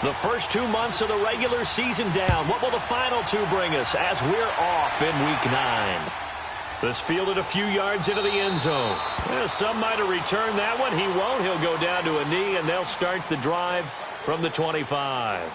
The first 2 months of the regular season down. What will the final 2 bring us as we're off in Week 9? This fielded a few yards into the end zone. Well, some might have returned that one. He won't. He'll go down to a knee, and they'll start the drive from the 25.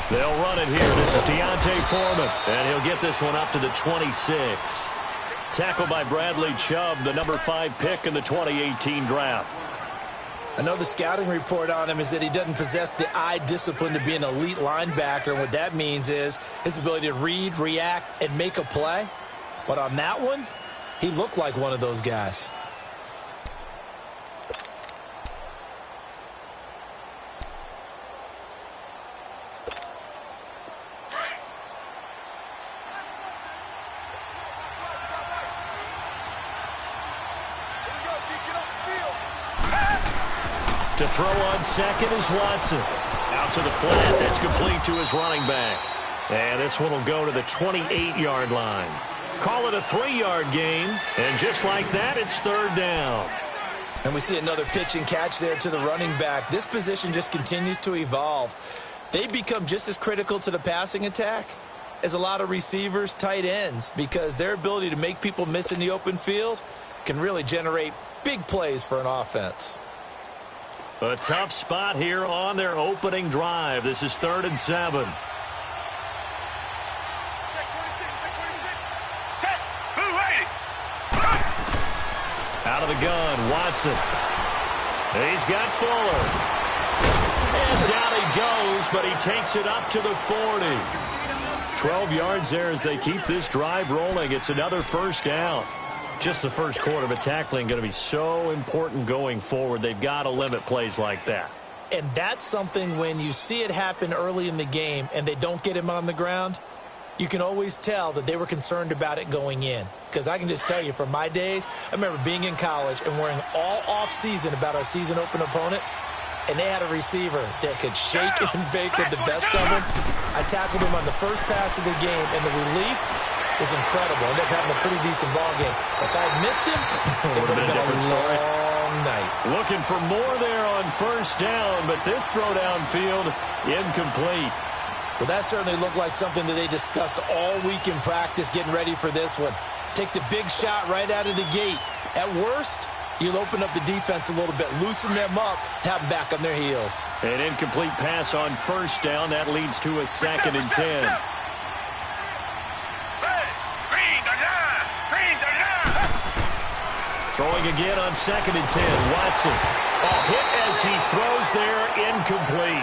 They'll run it here. This is Deontay Foreman, and he'll get this one up to the 26. Tackled by Bradley Chubb, the number 5 pick in the 2018 draft. I know the scouting report on him is that he doesn't possess the eye discipline to be an elite linebacker, and what that means is his ability to read, react, and make a play. But on that one, he looked like one of those guys. To throw on second is Watson. Out to the flat. That's complete to his running back. And this one will go to the 28-yard line. Call it a 3-yard gain. And just like that, it's 3rd down. And we see another pitch and catch there to the running back. This position just continues to evolve. They become just as critical to the passing attack as a lot of receivers, tight ends, because their ability to make people miss in the open field can really generate big plays for an offense. A tough spot here on their opening drive. This is 3rd and 7. Out of the gun, Watson. He's got Fuller. And down he goes, but he takes it up to the 40. 12 yards there as they keep this drive rolling. It's another 1st down. Just the first quarter, but tackling going to be so important going forward. They've got to limit plays like that. And that's something when you see it happen early in the game and they don't get him on the ground, you can always tell that they were concerned about it going in. Because I can just tell you from my days, I remember being in college and worrying all off-season about our season open opponent, and they had a receiver that could shake and bake with the best of them. I tackled him on the first pass of the game, and the relief was incredible. Ended up having a pretty decent ball game. If I had missed him, it would have been a different story. Long night. Looking for more there on 1st down, but this throw downfield incomplete. Well, that certainly looked like something that they discussed all week in practice, getting ready for this one. Take the big shot right out of the gate. At worst, you'll open up the defense a little bit, loosen them up, have them back on their heels. An incomplete pass on 1st down. That leads to a 2nd and 10. Throwing again on 2nd and 10. Watson. Hit as he throws there, incomplete.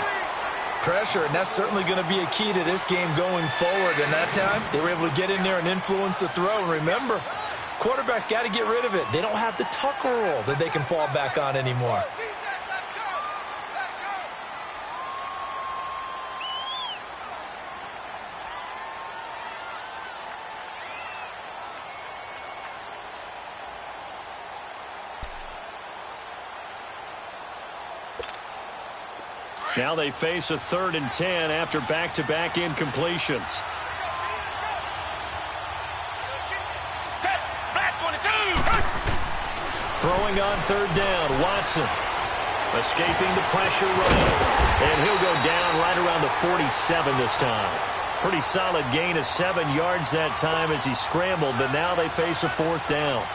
Pressure, and that's certainly going to be a key to this game going forward. And that time, they were able to get in there and influence the throw. And remember, quarterbacks got to get rid of it. They don't have the Tucker rule that they can fall back on anymore. Now they face a 3rd and 10 after back-to-back incompletions. Throwing on 3rd down, Watson. Escaping the pressure running. And he'll go down right around the 47 this time. Pretty solid gain of 7 yards that time as he scrambled, but now they face a 4th down.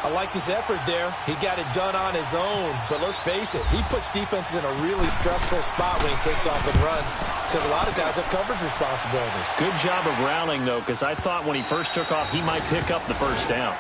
I liked his effort there. He got it done on his own. But let's face it, he puts defenses in a really stressful spot when he takes off and runs because a lot of guys have coverage responsibilities. Good job of rallying, though, because I thought when he first took off, he might pick up the 1st down.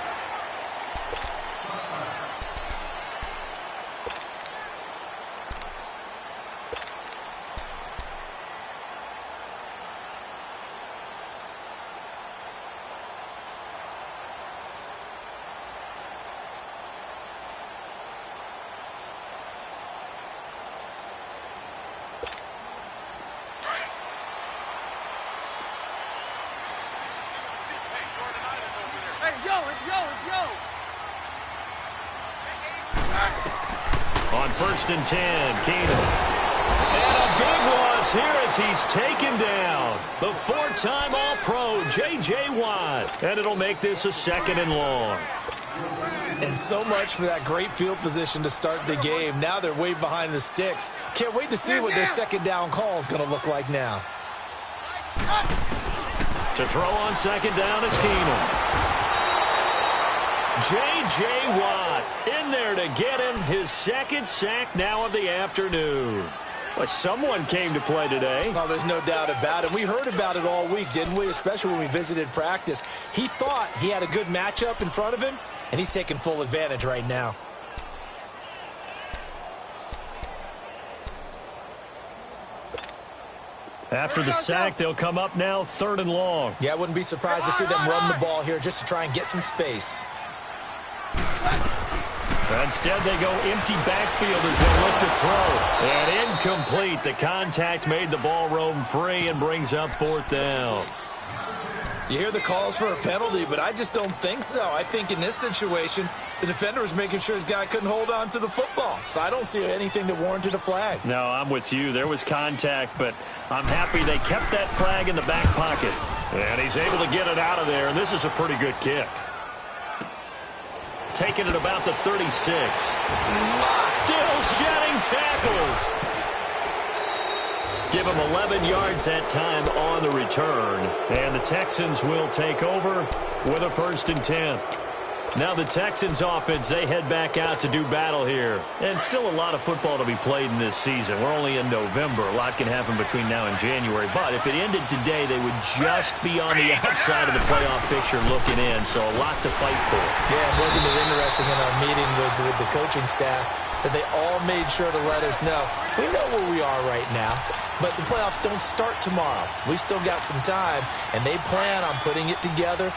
On 1st and 10, Keenan. And a big loss here as he's taken down. The 4-time All-Pro, J.J. Watt. And it'll make this a 2nd and long. And so much for that great field position to start the game. Now they're way behind the sticks. Can't wait to see what their 2nd down call is going to look like now. To throw on 2nd down is Keenan. J.J. Watt in there to get him his 2nd sack now of the afternoon. Well, someone came to play today. Oh, there's no doubt about it. We heard about it all week, didn't we? Especially when we visited practice. He thought he had a good matchup in front of him, and he's taking full advantage right now. After the sack, they'll come up now 3rd and long. Yeah, I wouldn't be surprised to see them run the ball here just to try and get some space. Instead, they go empty backfield as they look to throw. And incomplete. The contact made the ball roam free and brings up 4th down. You hear the calls for a penalty, but I just don't think so. I think in this situation, the defender was making sure his guy couldn't hold on to the football. So I don't see anything that warranted a flag. No, I'm with you. There was contact, but I'm happy they kept that flag in the back pocket. And he's able to get it out of there, and this is a pretty good kick. Taking it about the 36. Still shedding tackles. Give him 11 yards that time on the return. And the Texans will take over with a 1st and 10. Now the Texans offense, they head back out to do battle here. And still a lot of football to be played in this season. We're only in November. A lot can happen between now and January. But if it ended today, they would just be on the outside of the playoff picture looking in. So a lot to fight for. Yeah, wasn't it interesting in our meeting with the coaching staff that they all made sure to let us know. We know where we are right now, but the playoffs don't start tomorrow. We still got some time, and they plan on putting it together,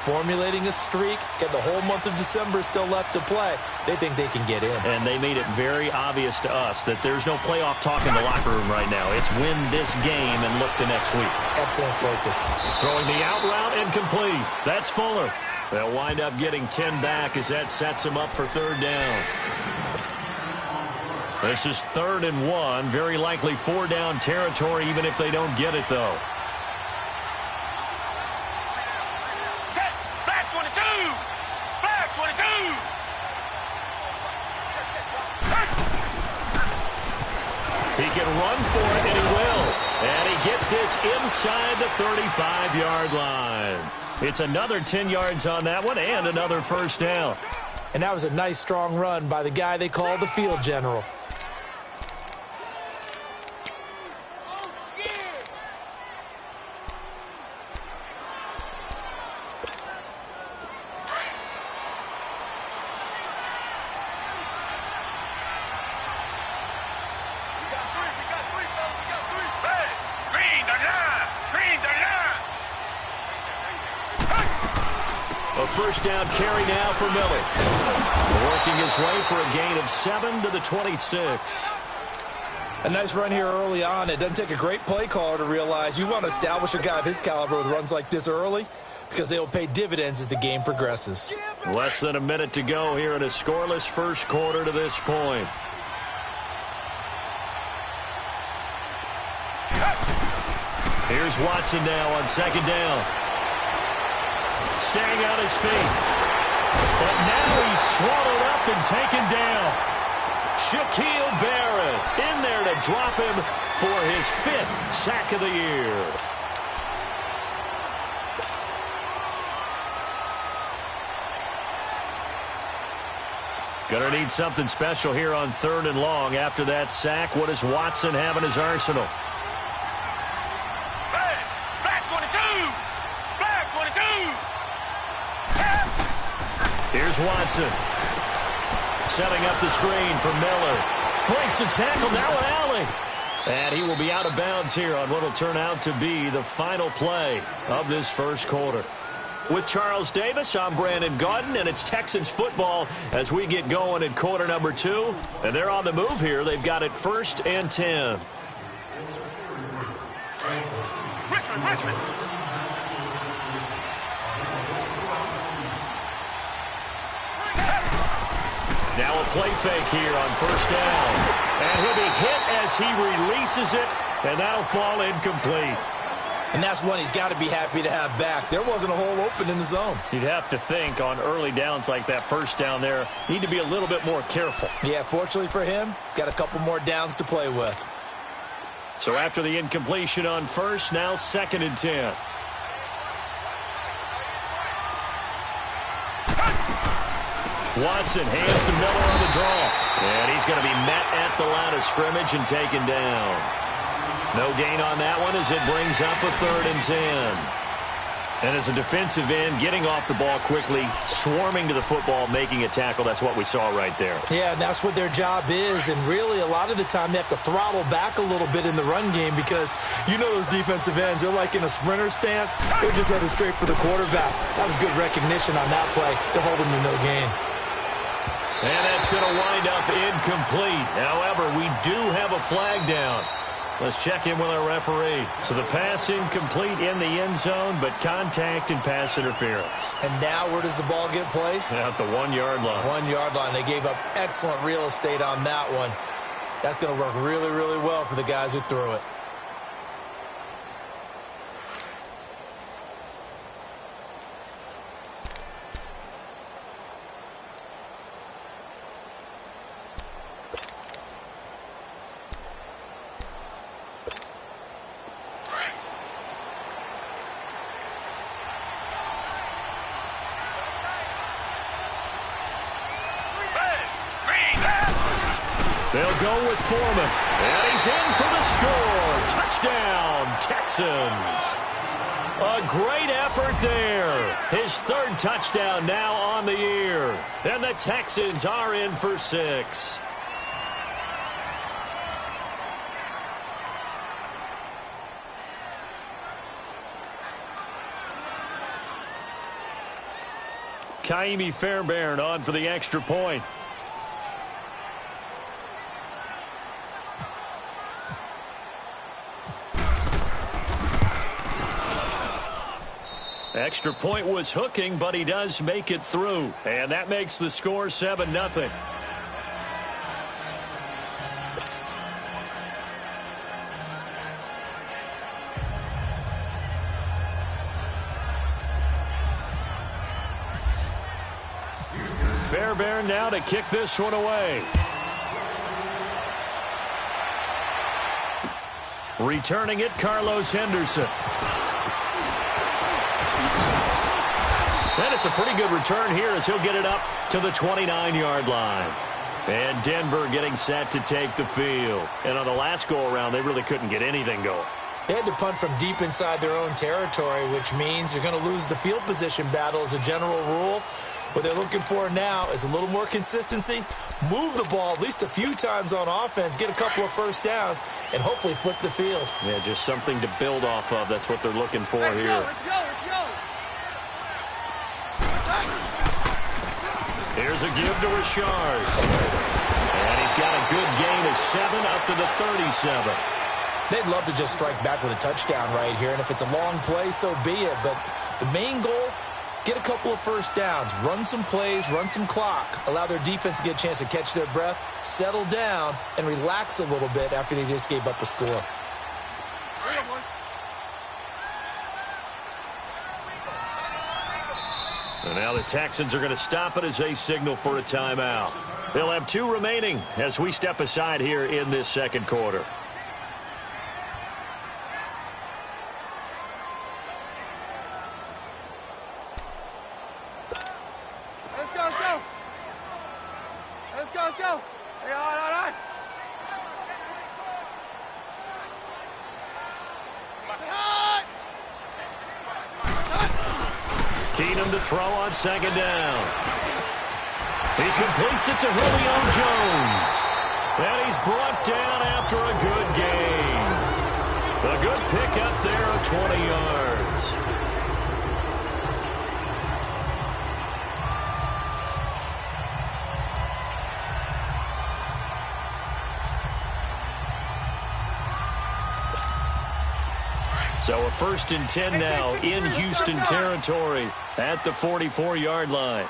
formulating a streak, get the whole month of December still left to play. They think they can get in. And they made it very obvious to us that there's no playoff talk in the locker room right now. It's win this game and look to next week. Excellent focus. Throwing the out route incomplete. That's Fuller. They'll wind up getting 10 back as that sets them up for 3rd down. This is 3rd and 1. Very likely 4-down territory even if they don't get it, though. He can run for it, and he will. And he gets this inside the 35-yard line. It's another 10 yards on that one and another 1st down. And that was a nice, strong run by the guy they call the field general. A 1st down carry now for Miller. Working his way for a gain of 7 to the 26. A nice run here early on. It doesn't take a great play caller to realize you want to establish a guy of his caliber with runs like this early because they will pay dividends as the game progresses. Less than a minute to go here in a scoreless 1st quarter to this point. Here's Watson now on 2nd down. Staying on his feet. But now he's swallowed up and taken down. Shaquille Barrett in there to drop him for his 5th sack of the year. Gonna need something special here on 3rd and long. After that sack, what does Watson have in his arsenal? Here's Watson. Setting up the screen for Miller. Breaks the tackle, now an alley. And he will be out of bounds here on what will turn out to be the final play of this 1st quarter. With Charles Davis, I'm Brandon Gaudin, and it's Texans football as we get going in quarter number 2. And they're on the move here. They've got it 1st and 10. Now a play fake here on first down. And he'll be hit as he releases it, and that'll fall incomplete. And that's one he's got to be happy to have back. There wasn't a hole open in the zone. You'd have to think on early downs like that first down there, need to be a little bit more careful. Yeah, fortunately for him, got a couple more downs to play with. So after the incompletion on first, now 2nd and 10. Watson hands to Miller on the draw. And he's going to be met at the line of scrimmage and taken down. No gain on that one as it brings up a 3rd and 10. And as a defensive end, getting off the ball quickly, swarming to the football, making a tackle, that's what we saw right there. Yeah, and that's what their job is. And really, a lot of the time, they have to throttle back a little bit in the run game because you know those defensive ends, they're like in a sprinter stance. They're just headed straight for the quarterback. That was good recognition on that play to hold him to no gain. And that's going to wind up incomplete. However, we do have a flag down. Let's check in with our referee. So the pass incomplete in the end zone, but contact and pass interference. And now where does the ball get placed? At the 1-yard line. 1-yard line. They gave up excellent real estate on that one. That's going to work really, really well for the guys who threw it. They'll go with Foreman. And he's in for the score. Touchdown, Texans. A great effort there. His 3rd touchdown now on the year. And the Texans are in for 6. Kaimi Fairbairn on for the extra point. Extra point was hooking, but he does make it through. And that makes the score 7-0. Fairbairn now to kick this one away. Returning it, Carlos Henderson. And it's a pretty good return here as he'll get it up to the 29-yard line. And Denver getting set to take the field. And on the last go-around, they really couldn't get anything going. They had to punt from deep inside their own territory, which means you're going to lose the field position battle as a general rule. What they're looking for now is a little more consistency, move the ball at least a few times on offense, get a couple of first downs, and hopefully flip the field. Yeah, just something to build off of. That's what they're looking for here. Let's go. Here's a give to Richard. And he's got a good gain of 7 up to the 37. They'd love to just strike back with a touchdown right here, and if it's a long play, so be it. But the main goal, get a couple of first downs, run some plays, run some clock, allow their defense to get a chance to catch their breath, settle down, and relax a little bit after they just gave up a score. And now the Texans are going to stop it as they signal for a timeout. They'll have 2 remaining as we step aside here in this second quarter. Let's go. Hey, all right. Keenum to throw on 2nd down. He completes it to Julio Jones. And he's brought down after a good gain. A good pickup there of 20 yards. So a 1st and 10 now in Houston territory at the 44-yard line.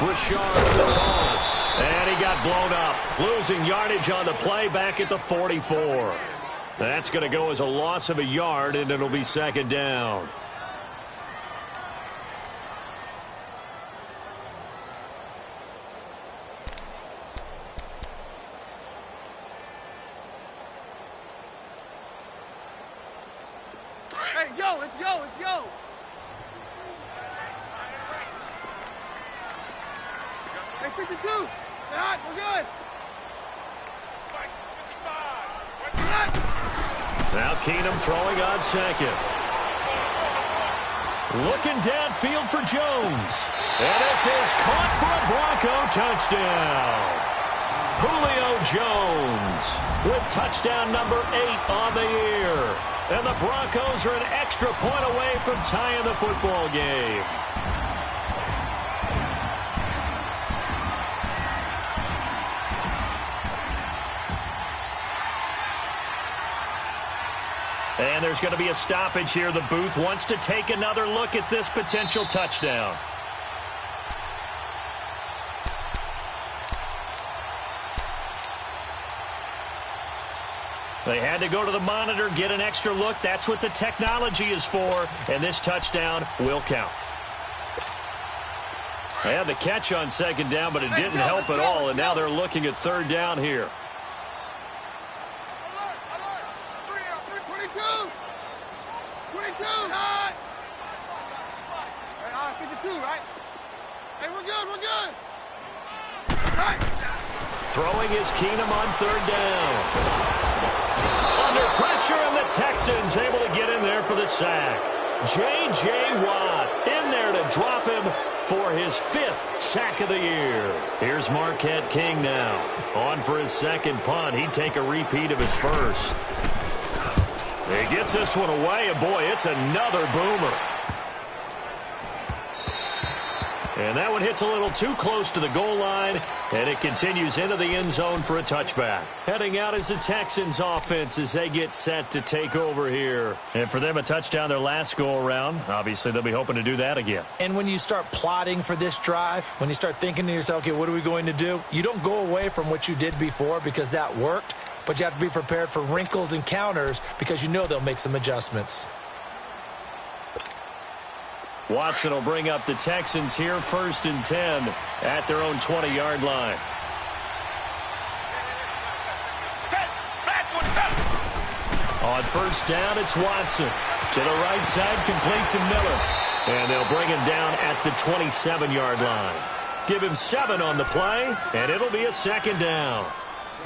Richard with the toss. And he got blown up. Losing yardage on the play back at the 44. That's going to go as a loss of a yard, and it'll be second down. Hey, yo, let's go, let's go. Hey, 52. We're hot, we're good. Now Keenum throwing on second. Looking downfield for Jones. And this is caught for a Bronco touchdown. Julio Jones with touchdown number 8 on the year. And the Broncos are an extra point away from tying the football game. And there's going to be a stoppage here. The booth wants to take another look at this potential touchdown. They had to go to the monitor, get an extra look. That's what the technology is for. And this touchdown will count. They had the catch on second down, but it didn't help at all. And now they're looking at third down here. 22, hot. Hey, 52, right? Hey, we're good, we're good. Right. Throwing is Keenum on third down. Under pressure, and the Texans able to get in there for the sack. J.J. Watt in there to drop him for his 5th sack of the year. Here's Marquette King now. On for his second punt. He'd take a repeat of his first. He gets this one away, and boy, it's another boomer. And that one hits a little too close to the goal line, and it continues into the end zone for a touchback. Heading out is the Texans offense as they get set to take over here. And for them, a touchdown their last go-around. Obviously, they'll be hoping to do that again. And when you start plotting for this drive, when you start thinking to yourself, okay, what are we going to do? You don't go away from what you did before because that worked, but you have to be prepared for wrinkles and counters because you know they'll make some adjustments. Watson will bring up the Texans here, 1st and 10 at their own 20-yard line. On first down, it's Watson. To the right side, complete to Miller. And they'll bring him down at the 27-yard line. Give him 7 on the play, and it'll be a second down.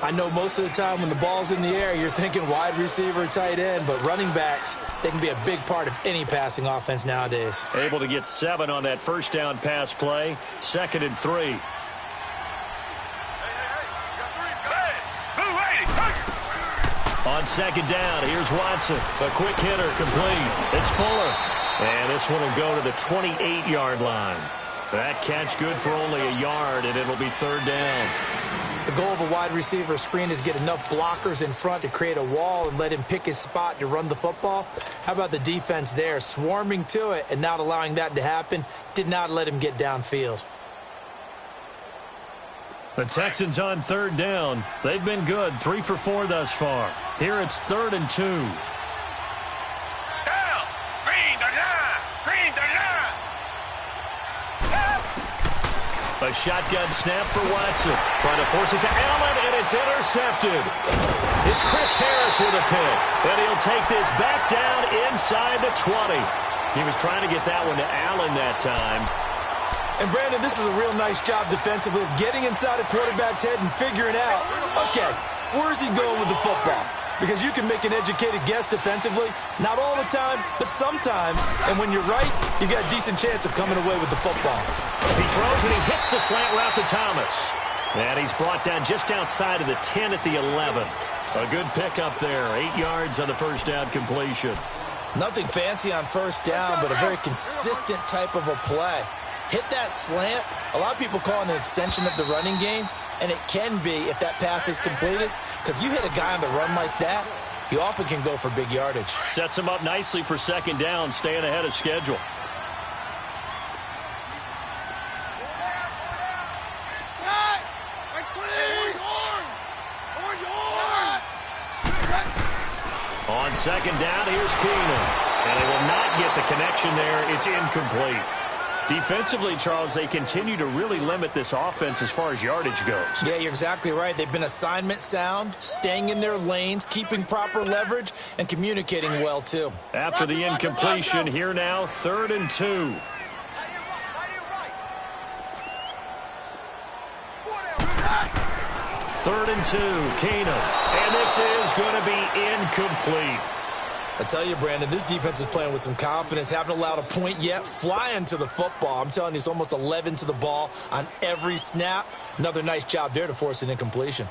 I know most of the time when the ball's in the air, you're thinking wide receiver, tight end, but running backs, they can be a big part of any passing offense nowadays. Able to get 7 on that first down pass play. 2nd and 3. On second down, here's Watson. A quick hitter, complete. It's Fuller. And this one will go to the 28-yard line. That catch good for only a yard, and it'll be 3rd down. The goal of a wide receiver screen is get enough blockers in front to create a wall and let him pick his spot to run the football. How about the defense there, swarming to it and not allowing that to happen? Did not let him get downfield. The Texans on 3rd down. They've been good, 3 for 4 thus far. Here it's 3rd and 2. A shotgun snap for Watson. Trying to force it to Allen, and it's intercepted. It's Chris Harris with a pick. And he'll take this back down inside the 20. He was trying to get that one to Allen that time. And, Brandon, this is a real nice job defensively of getting inside a quarterback's head and figuring out, okay, where's he going with the football? Because you can make an educated guess defensively, not all the time, but sometimes. And when you're right, you've got a decent chance of coming away with the football. He throws and he hits the slant route to Thomas. And he's brought down just outside of the 10 at the 11. A good pickup there, 8 yards on the first down completion. Nothing fancy on first down, but a very consistent type of a play. Hit that slant. A lot of people call it an extension of the running game, and it can be if that pass is completed, because you hit a guy on the run like that, he often can go for big yardage. Sets him up nicely for second down, staying ahead of schedule. second down, here's Keenum. And they will not get the connection there. It's incomplete. Defensively, Charles, they continue to really limit this offense as far as yardage goes. Yeah, you're exactly right. They've been assignment sound, staying in their lanes, keeping proper leverage, and communicating well, too. After the incompletion, here now, 3rd and 2. Third and 2, Keenum. And this is going to be incomplete. I tell you, Brandon, this defense is playing with some confidence. Haven't allowed a point yet. Flying to the football. I'm telling you, it's almost 11 to the ball on every snap. Another nice job there to force an incompletion.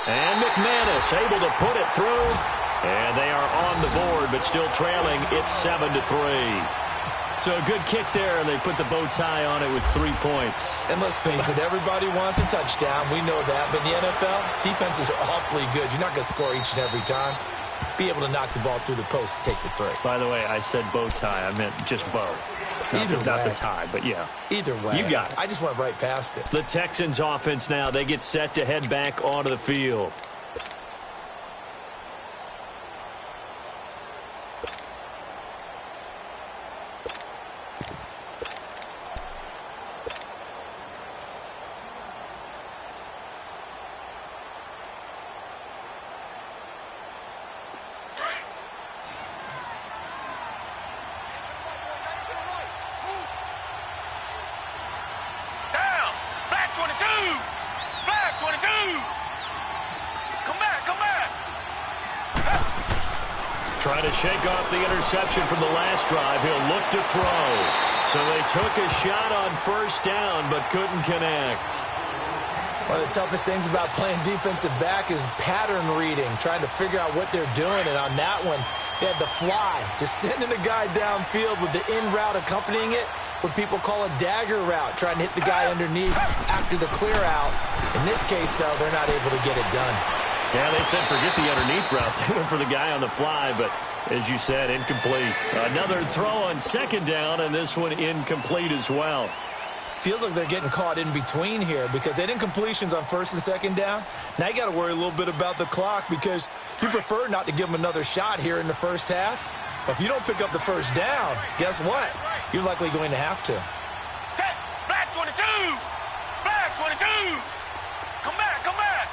And McManus able to put it through. And they are on the board, but still trailing. It's 7-3. So a good kick there, and they put the bow tie on it with 3 points. And let's face it, everybody wants a touchdown. We know that. But in the NFL, defenses are awfully good. You're not going to score each and every time. Be able to knock the ball through the post and take the 3. By the way, I said bow tie. I meant just bow. Not the tie, but yeah. Either way. You got it. I just went right past it. The Texans offense now, they get set to head back onto the field. Trying to shake off the interception from the last drive. He'll look to throw. So they took a shot on 1st down, but couldn't connect. One of the toughest things about playing defensive back is pattern reading, trying to figure out what they're doing. And on that one, they had the fly, just sending a guy downfield with the in route accompanying it, what people call a dagger route, trying to hit the guy underneath after the clear out. In this case, though, they're not able to get it done. Yeah, they said forget the underneath route. They went for the guy on the fly, but as you said, incomplete. Another throw on 2nd down, and this one incomplete as well. Feels like they're getting caught in between here because they had incompletions on 1st and 2nd down. Now you got to worry a little bit about the clock because you prefer not to give them another shot here in the 1st half. But if you don't pick up the 1st down, guess what? You're likely going to have to. Black 22! Black 22! Come back, come back!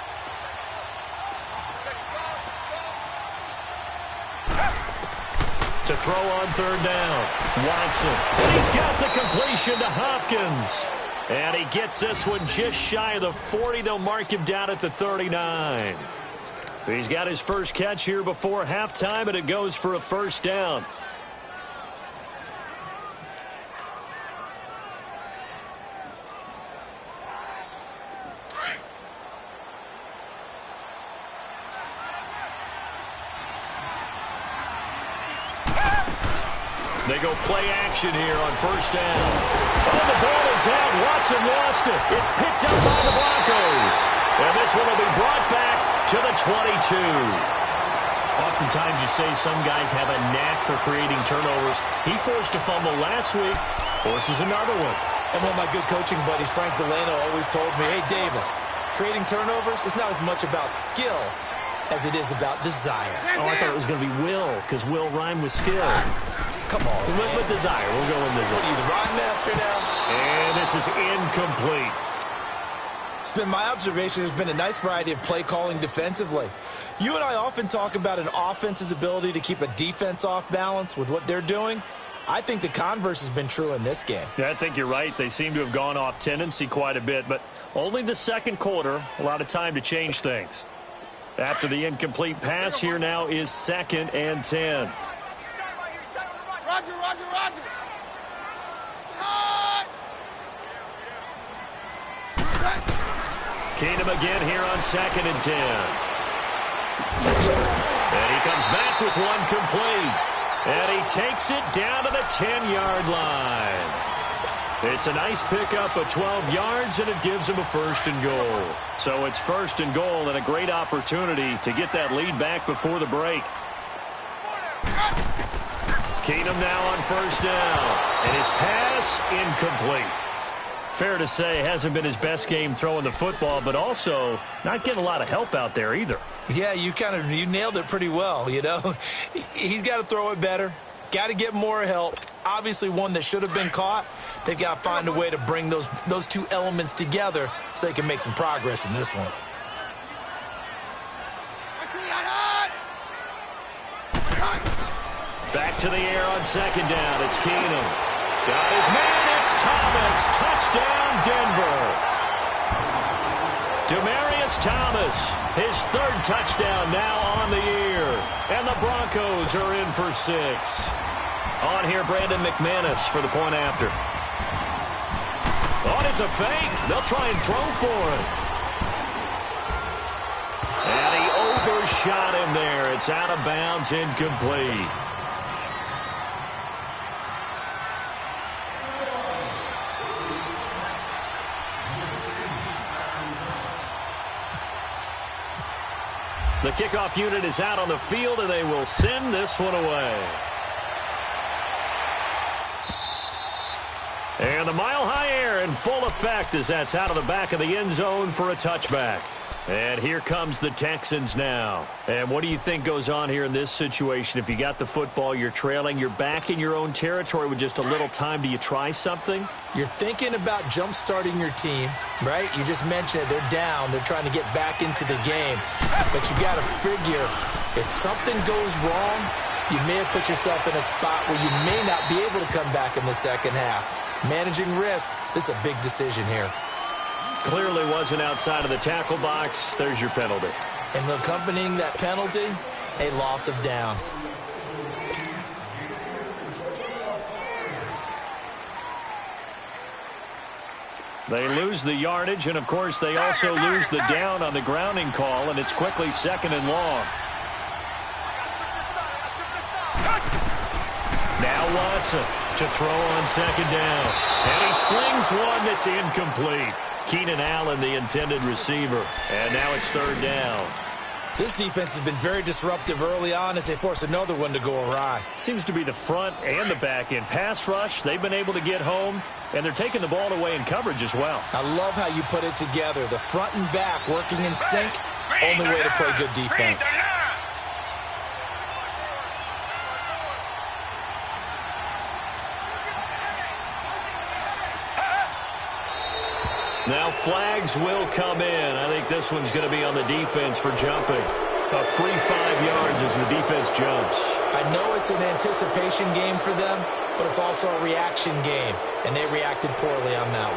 To throw on 3rd down. Watson. He's got the completion to Hopkins. And he gets this one just shy of the 40. They'll mark him down at the 39. He's got his first catch here before halftime, and it goes for a 1st down. They go play action here on 1st down. Oh, the ball is out. Watson lost it. It's picked up by the Broncos. And this one will be brought back to the 22. Oftentimes you say some guys have a knack for creating turnovers. He forced a fumble last week, forces another one. And one of my good coaching buddies, Frank Delano, always told me, hey, Davis, creating turnovers is not as much about skill as it is about desire. Oh, I thought it was going to be will, because will rhyme with skill. Come on, with desire. We'll go with desire. What are you, the rhyme master now? And this is incomplete. It's been my observation there's been a nice variety of play calling defensively. You and I often talk about an offense's ability to keep a defense off balance with what they're doing. I think the converse has been true in this game. Yeah, I think you're right. They seem to have gone off tendency quite a bit, but only the 2nd quarter, a lot of time to change things. After the incomplete pass, here now is 2nd and 10. Roger, roger, roger. Keenum again here on 2nd and 10. And he comes back with one complete. And he takes it down to the 10-yard line. It's a nice pickup of 12 yards, and it gives him a 1st and goal. So it's 1st and goal and a great opportunity to get that lead back before the break. Keenum now on 1st down, and his pass incomplete. Fair to say, hasn't been his best game throwing the football, but also not getting a lot of help out there either. Yeah, you nailed it pretty well, you know. He's got to throw it better, got to get more help. Obviously one that should have been caught. They've got to find a way to bring those two elements together so they can make some progress in this one. Back to the air on second down. It's Keenum. Got his man. It's Thomas. Touchdown, Denver. Demaryius Thomas, his third touchdown now on the year. And the Broncos are in for 6. On here, Brandon McManus for the point after. Oh, it's a fake. They'll try and throw for it. And he overshot him there. It's out of bounds, incomplete. The kickoff unit is out on the field, and they will send this one away. And the mile-high air in full effect as that's out of the back of the end zone for a touchback. And here comes the Texans now. And what do you think goes on here in this situation? If you got the football, you're trailing, you're back in your own territory with just a little time. Do you try something? You're thinking about jump-starting your team, right? You just mentioned it. They're down. They're trying to get back into the game. But you got to figure if something goes wrong, you may have put yourself in a spot where you may not be able to come back in the second half. Managing risk, this is a big decision here. Clearly wasn't outside of the tackle box. There's your penalty. And accompanying that penalty, a loss of down. They lose the yardage, and, of course, they also lose the down on the grounding call, and it's quickly 2nd and long. Now Watson to throw on 2nd down. And he slings one that's incomplete. Keenan Allen, the intended receiver. And now it's 3rd down. This defense has been very disruptive early on as they force another one to go awry. Seems to be the front and the back end. Pass rush, they've been able to get home, and they're taking the ball away in coverage as well. I love how you put it together. The front and back working in sync, only way to play good defense. Now flags will come in. I think this one's going to be on the defense for jumping. A free 5 yards as the defense jumps. I know it's an anticipation game for them, but it's also a reaction game, and they reacted poorly on that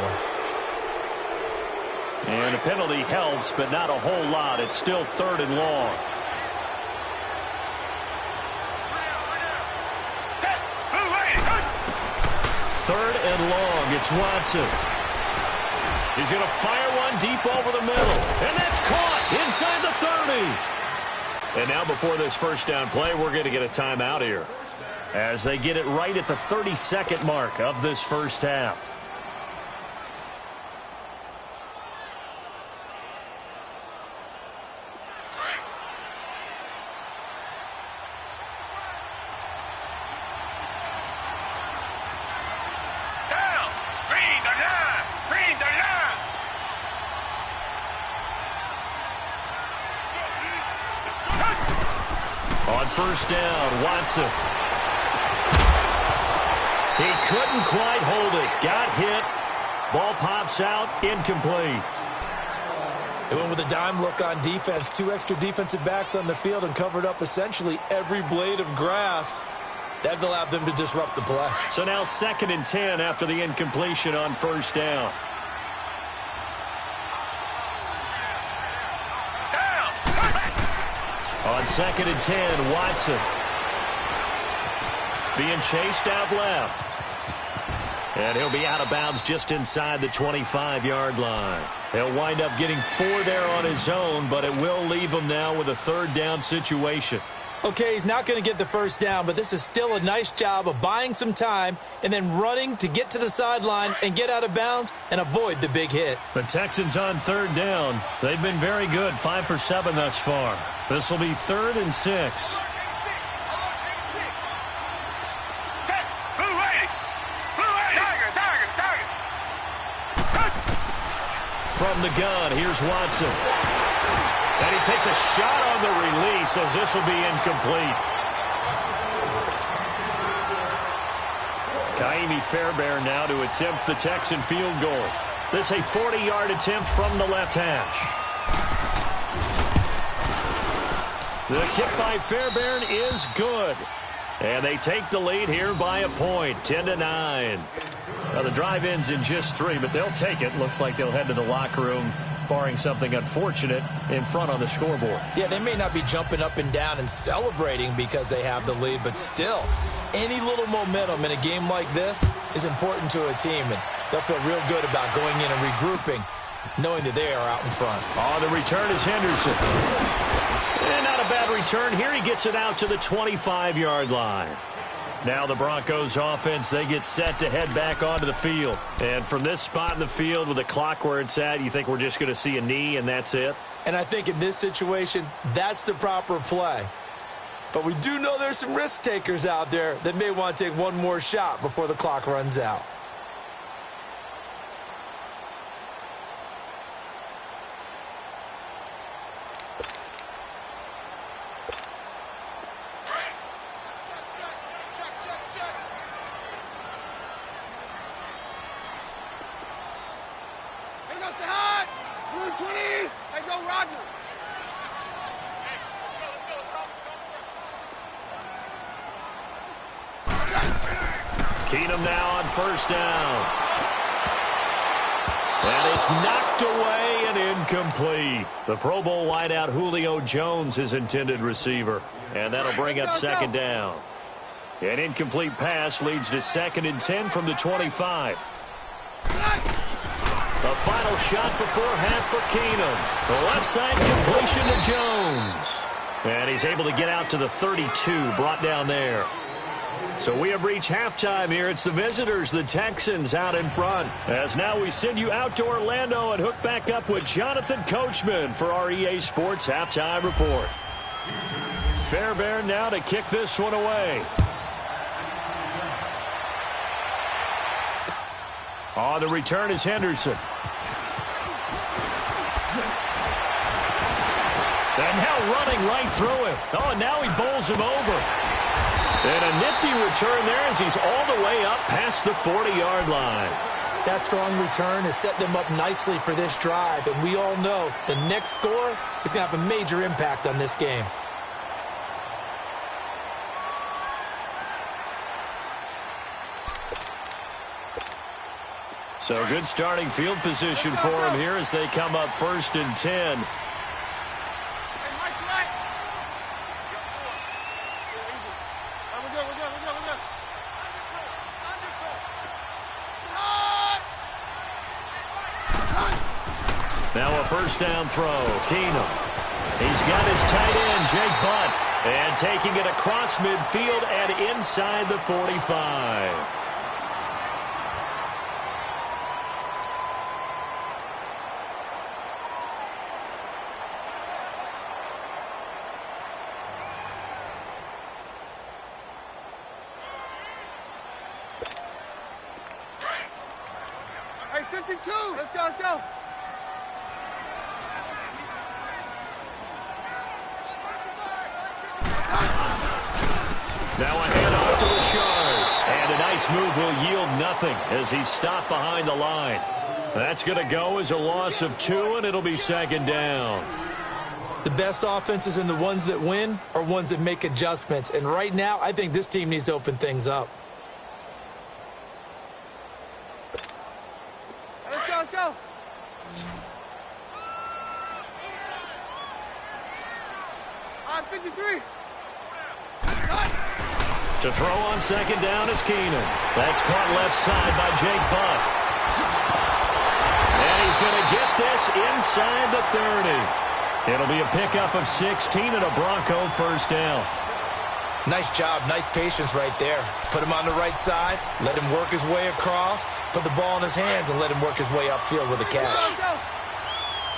one. And a penalty helps, but not a whole lot. It's still 3rd and long. Third and long. It's Watson. He's going to fire one deep over the middle. And that's caught inside the 30. And now before this first down play, we're going to get a timeout here as they get it right at the 32nd mark of this first half. First down, Watson. He couldn't quite hold it. Got hit. Ball pops out. Incomplete. They went with a dime look on defense. 2 extra defensive backs on the field and covered up essentially every blade of grass. That allowed them to disrupt the play. So now 2nd and 10 after the incompletion on first down. On 2nd and 10, Watson being chased out left. And he'll be out of bounds just inside the 25-yard line. He'll wind up getting 4 there on his own, but it will leave him now with a 3rd down situation. Okay, he's not going to get the first down, but this is still a nice job of buying some time and then running to get to the sideline and get out of bounds and avoid the big hit. The Texans on 3rd down. They've been very good, 5 for 7 thus far. This will be 3rd and 6. from the gun. Here's Watson. And he takes a shot on the release as this will be incomplete. Kaimi Fairbairn now to attempt the Texan field goal. This a 40-yard attempt from the left hash. The kick by Fairbairn is good. And they take the lead here by a point, 10-9. Now the drive ends in just 3, but they'll take it. Looks like they'll head to the locker room, barring something unfortunate, in front on the scoreboard. Yeah, they may not be jumping up and down and celebrating because they have the lead, but still, any little momentum in a game like this is important to a team, and they'll feel real good about going in and regrouping, knowing that they are out in front. On the return is Henderson. And not a bad return here. He gets it out to the 25-yard line. Now the Broncos offense, they get set to head back onto the field. And from this spot in the field with the clock where it's at, you think we're just going to see a knee and that's it? And I think in this situation, that's the proper play. But we do know there's some risk takers out there that may want to take one more shot before the clock runs out. Keenum now on first down. And it's knocked away and incomplete. The Pro Bowl wideout Julio Jones, his intended receiver. And that'll bring up second down. An incomplete pass leads to 2nd and 10 from the 25. The final shot before half for Keenum. The left side completion to Jones. And he's able to get out to the 32, brought down there. So we have reached halftime here. It's the visitors, the Texans, out in front. As now we send you out to Orlando and hook back up with Jonathan Coachman for our EA Sports Halftime Report. Fairbairn now to kick this one away. On the return is Henderson. And now running right through him. Oh, and now he bowls him over. And a nifty return there as he's all the way up past the 40-yard line. That strong return has set them up nicely for this drive, and we all know the next score is going to have a major impact on this game. So good starting field position for them here as they come up 1st and 10. Now a first down throw. Keenum. He's got his tight end, Jake Butt. And taking it across midfield and inside the 45. Hey, 52. Let's go, let's go. Now a handoff to Richard. And a nice move will yield nothing as he's stopped behind the line. That's going to go as a loss of 2, and it'll be 2nd down. The best offenses and the ones that win are ones that make adjustments. And right now, I think this team needs to open things up. Let's go, let's go. On 53. To throw on 2nd down is Keenum. That's caught left side by Jake Butt. And he's going to get this inside the 30. It'll be a pickup of 16 and a Bronco first down. Nice job, nice patience right there. Put him on the right side, let him work his way across, put the ball in his hands, and let him work his way upfield with a catch. Let's go.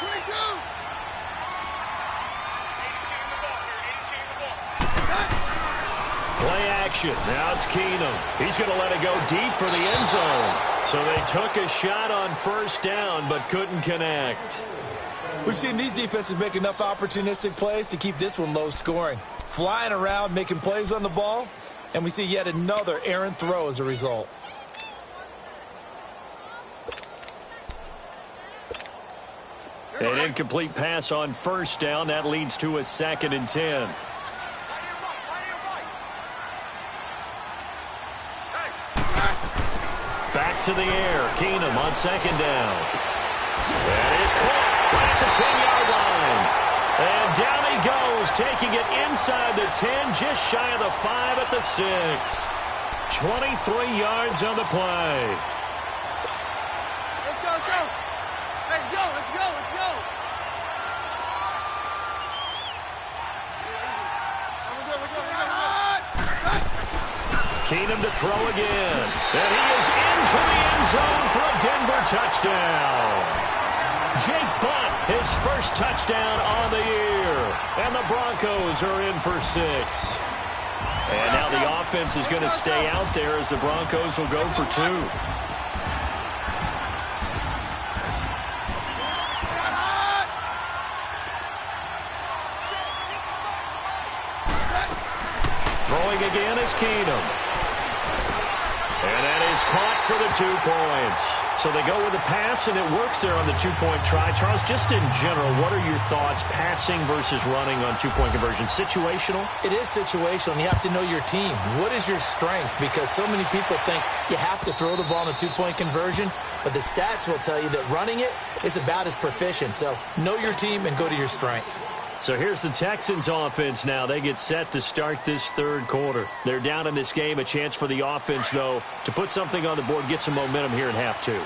22. Play action. Now it's Keenum. He's going to let it go deep for the end zone. So they took a shot on first down but couldn't connect. We've seen these defenses make enough opportunistic plays to keep this one low scoring. Flying around, making plays on the ball, and we see yet another errant throw as a result. An incomplete pass on first down. That leads to a 2nd and 10. Back to the air. Keenum on 2nd down. That is caught right at the 10-yard line. And down he goes, taking it inside the 10, just shy of the 5 at the 6. 23 yards on the play. Let's go, let's go. Let's go, let's go, let's go. Keenum to throw again. And he is into the end zone for a Denver touchdown. Jake Butt, his first touchdown on the year. And the Broncos are in for 6. And now the offense is going to stay out there as the Broncos will go for 2. Throwing again is Keenum. And that is caught for the 2 points. So they go with the pass, and it works there on the 2-point try. Charles, just in general, what are your thoughts, passing versus running on 2-point conversion? Situational? It is situational, and you have to know your team. What is your strength? Because so many people think you have to throw the ball in a 2-point conversion, but the stats will tell you that running it is about as proficient. So know your team and go to your strength. So here's the Texans offense now. They get set to start this 3rd quarter. They're down in this game. A chance for the offense, though, to put something on the board, get some momentum here in half 2.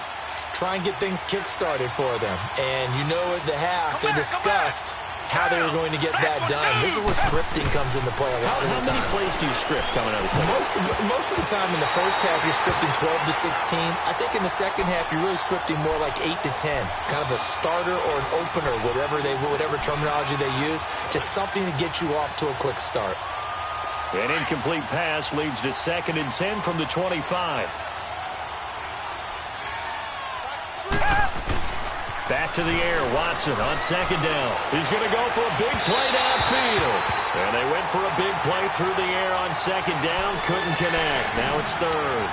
Try and get things kick-started for them. And you know at the half, they discussed how they were going to get that done. This is where scripting comes into play a lot of the time. How many plays do you script coming out of the second? Most of the time in the first half, you're scripting 12 to 16. I think in the second half, you're really scripting more like 8 to 10. Kind of a starter or an opener, whatever terminology they use. Just something to get you off to a quick start. An incomplete pass leads to 2nd and 10 from the 25. Back to the air. Watson on 2nd down. He's going to go for a big play downfield. And they went for a big play through the air on 2nd down. Couldn't connect. Now it's 3rd.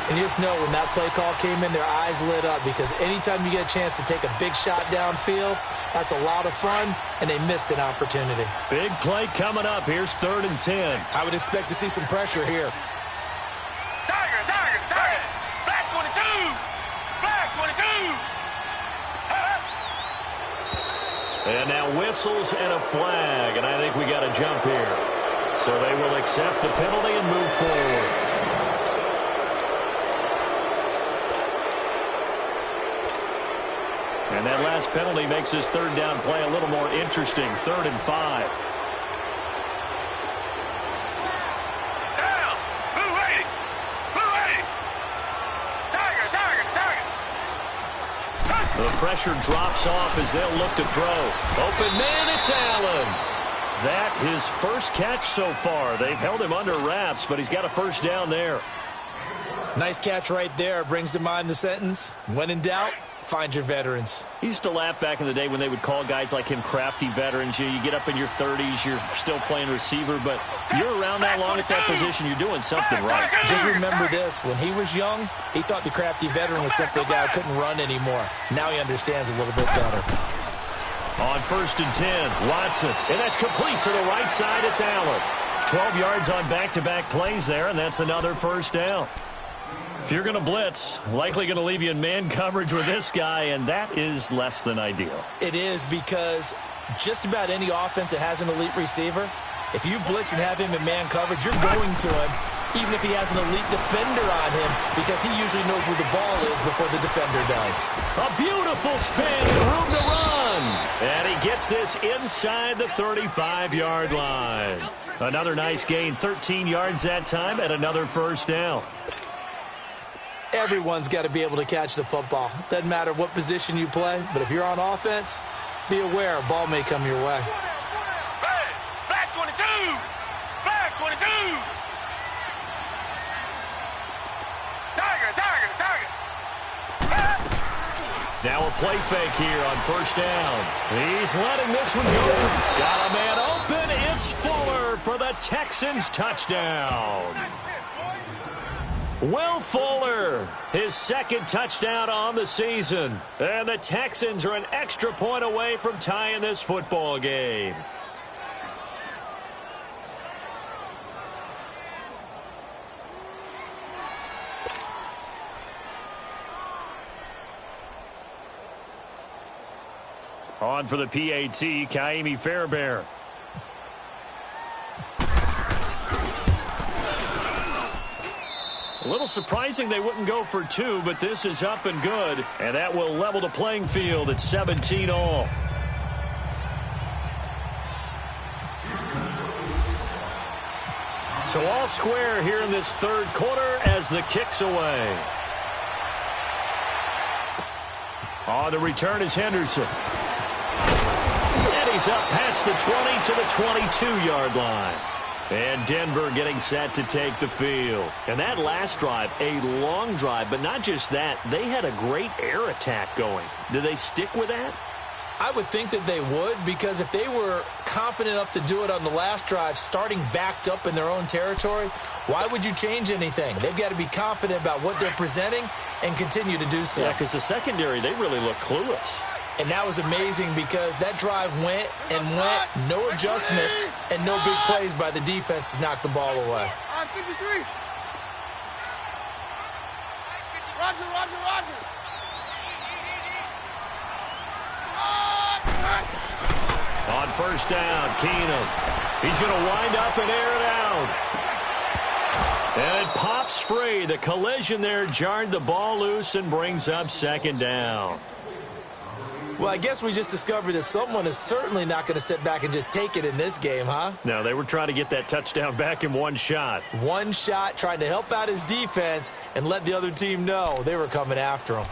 And you just know when that play call came in, their eyes lit up, because anytime you get a chance to take a big shot downfield, that's a lot of fun, and they missed an opportunity. Big play coming up. Here's 3rd and 10. I would expect to see some pressure here. Tiger! Black 22! Black 22! And now whistles and a flag, and I think we got a jump here. So they will accept the penalty and move forward. And that last penalty makes this 3rd down play a little more interesting. 3rd and 5. Down! Blue 80! Blue 80! Tiger! The pressure drops off as they'll look to throw. Open man, it's Allen. That his first catch so far. They've held him under wraps, but he's got a first down there. Nice catch right there. Brings to mind the sentence, when in doubt, find your veterans. He used to laugh back in the day when they would call guys like him crafty veterans. You get up in your 30s, you're still playing receiver, but you're around that long at that position, you're doing something right. Just remember this, when he was young, he thought the crafty veteran was simply a guy who couldn't run anymore. Now he understands a little bit better. On 1st and 10, Watson, and that's complete to the right side. It's Allen. 12 yards on back-to-back plays there, and that's another first down. If you're going to blitz, likely going to leave you in man coverage with this guy, and that is less than ideal. It is, because just about any offense that has an elite receiver, if you blitz and have him in man coverage, you're going to him, even if he has an elite defender on him, because he usually knows where the ball is before the defender does. A beautiful spin, room to run. And he gets this inside the 35-yard line. Another nice gain, 13 yards that time, and another first down. Everyone's got to be able to catch the football. Doesn't matter what position you play, but if you're on offense, be aware a ball may come your way. Black 22! Black 22! Now a play fake here on first down. He's letting this one go. Got a man open. It's Fuller for the Texans touchdown. Will Fuller, his second touchdown on the season. And the Texans are an extra point away from tying this football game. On for the PAT, Kaimi Fairbairn. A little surprising they wouldn't go for two, but this is up and good. And that will level the playing field at 17 all. So all square here in this third quarter as the kick's away. On the return is Henderson. And he's up past the 20 to the 22-yard line. And Denver getting set to take the field. And that last drive, a long drive, but not just that. They had a great air attack going. Do they stick with that? I would think that they would, because if they were confident enough to do it on the last drive, starting backed up in their own territory, why would you change anything? They've got to be confident about what they're presenting and continue to do so. Yeah, because the secondary, they really look clueless. And that was amazing because that drive went and went, no adjustments, and no big plays by the defense to knock the ball away. 53. Roger, Roger, Roger. On first down, Keenum. He's going to wind up and air it out. And it pops free. The collision there jarred the ball loose and brings up second down. Well, I guess we just discovered that someone is certainly not going to sit back and just take it in this game, huh? No, they were trying to get that touchdown back in one shot. One shot, trying to help out his defense and let the other team know they were coming after him.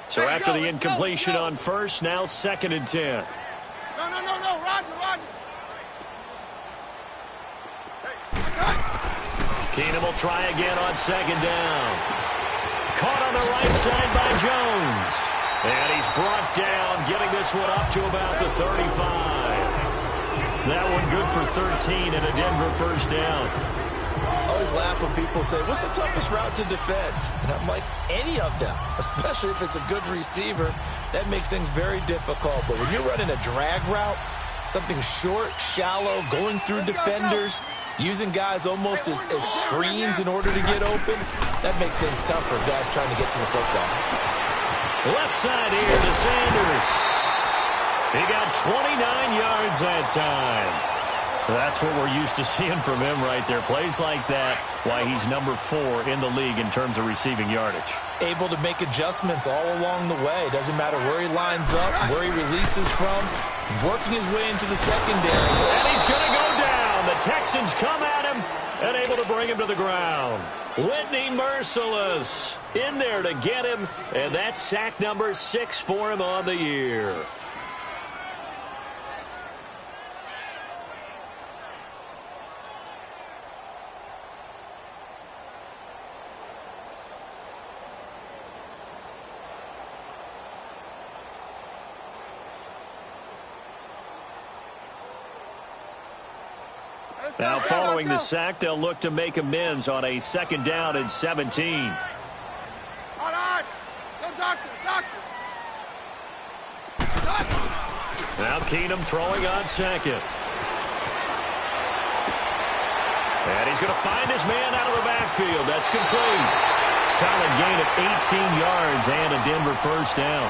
So after the incompletion on first, now 2nd and 10. No, Roger, Roger. Keenum will try again on 2nd down. Caught on the right side by Jones. And he's brought down, getting this one up to about the 35. That one good for 13 and a Denver first down. I always laugh when people say, what's the toughest route to defend? And I'm like, any of them, especially if it's a good receiver. That makes things very difficult. But when you're running a drag route, something short, shallow, going through defenders, using guys almost as screens in order to get open, that makes things tough for guys trying to get to the football. Left side here to Sanders. He got 29 yards that time. That's what we're used to seeing from him right there. Plays like that, why he's number 4 in the league in terms of receiving yardage. Able to make adjustments all along the way. Doesn't matter where he lines up, where he releases from, working his way into the secondary. And he's going to go down. The Texans come at him and able to bring him to the ground. Whitney Merciless in there to get him, and that's sack number 6 for him on the year. Now, following the sack, they'll look to make amends on a 2nd down and 17. All right. Go, doctor. Now Keenum throwing on 2nd. And he's going to find his man out of the backfield. That's complete. Solid gain of 18 yards and a Denver first down.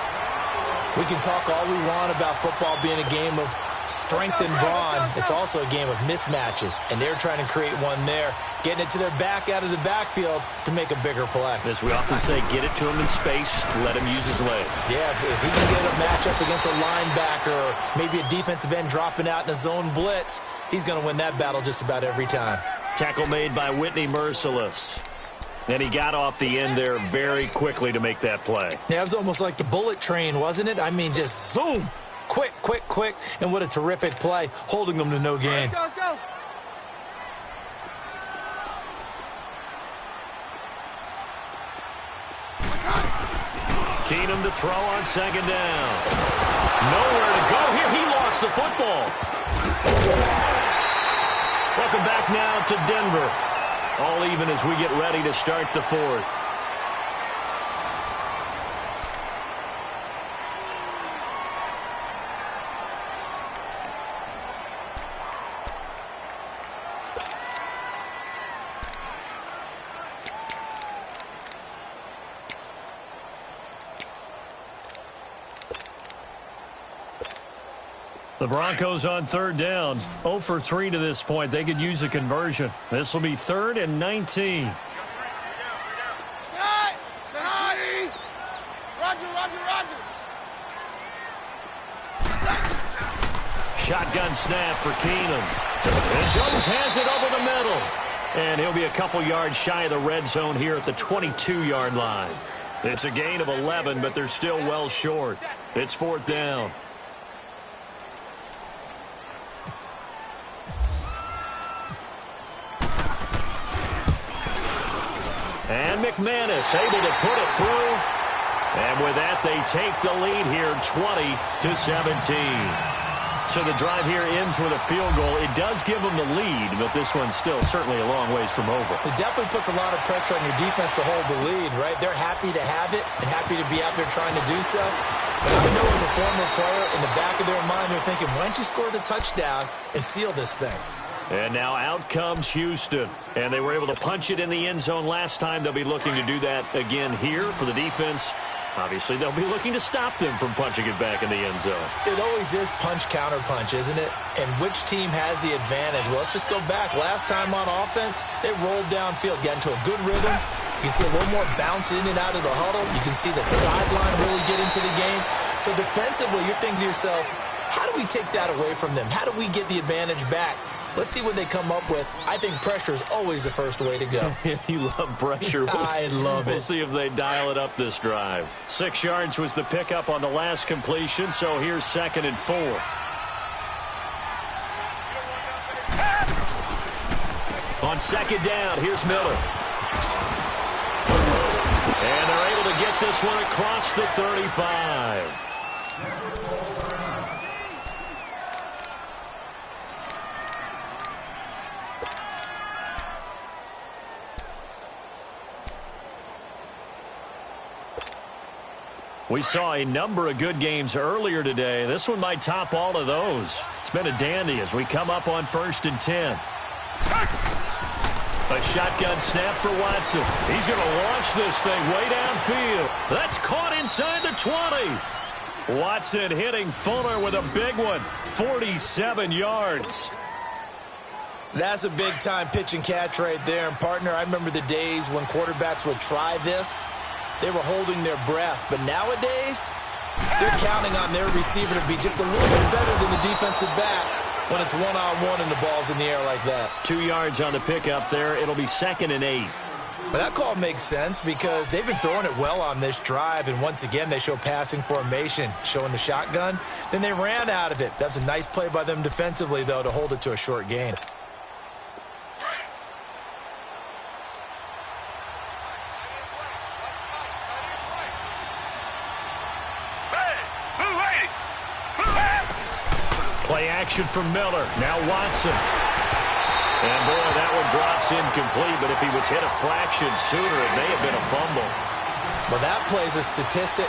We can talk all we want about football being a game of strength and brawn. It's also a game of mismatches, and they're trying to create one there, getting it to their back out of the backfield to make a bigger play. As we often say, get it to him in space, let him use his leg. Yeah, if he can get a matchup against a linebacker or maybe a defensive end dropping out in a zone blitz, he's going to win that battle just about every time. Tackle made by Whitney Merciless. And he got off the end there very quickly to make that play. Yeah, it was almost like the bullet train, wasn't it? I mean, just zoom. Quick. And what a terrific play, holding them to no gain. Go. Keenum to throw on second down. Nowhere to go here. He lost the football. Welcome back now to Denver. All even as we get ready to start the fourth. The Broncos on third down. 0 for 3 to this point. They could use a conversion. This will be 3rd and 19. Shotgun snap for Keenum. And Jones has it over the middle. And he'll be a couple yards shy of the red zone here at the 22-yard line. It's a gain of 11, but they're still well short. It's 4th down. And McManus able to put it through. And with that, they take the lead here 20-17. So the drive here ends with a field goal. It does give them the lead, but this one's still certainly a long ways from over. It definitely puts a lot of pressure on your defense to hold the lead, right? They're happy to have it and happy to be out there trying to do so. But I know as a former player, in the back of their mind, they're thinking, why don't you score the touchdown and seal this thing? And now out comes Houston. And they were able to punch it in the end zone last time. They'll be looking to do that again here for the defense. Obviously, they'll be looking to stop them from punching it back in the end zone. It always is punch, counter punch, isn't it? And which team has the advantage? Well, let's just go back. Last time on offense, they rolled downfield, got into a good rhythm. You can see a little more bounce in and out of the huddle. You can see the sideline really get into the game. So defensively, you're thinking to yourself, how do we take that away from them? How do we get the advantage back? Let's see what they come up with. I think pressure is always the first way to go. You love pressure. I love it. We'll see if they dial it up this drive. 6 yards was the pickup on the last completion, so here's 2nd and 4. On 2nd down, here's Miller. And they're able to get this one across the 35. We saw a number of good games earlier today. This one might top all of those. It's been a dandy as we come up on 1st and 10. A shotgun snap for Watson. He's going to launch this thing way downfield. That's caught inside the 20. Watson hitting Fuller with a big one. 47 yards. That's a big-time pitch and catch right there. And, partner, I remember the days when quarterbacks would try this. They were holding their breath. But nowadays, they're counting on their receiver to be just a little bit better than the defensive back when it's one-on-one and the ball's in the air like that. 2 yards on the pickup there. It'll be 2nd and 8. But that call makes sense because they've been throwing it well on this drive. And once again, they show passing formation, showing the shotgun. Then they ran out of it. That's a nice play by them defensively, though, to hold it to a short gain. Play action from Miller. Now Watson. And, boy, that one drops incomplete. But if he was hit a fraction sooner, it may have been a fumble. Well, that plays a statistic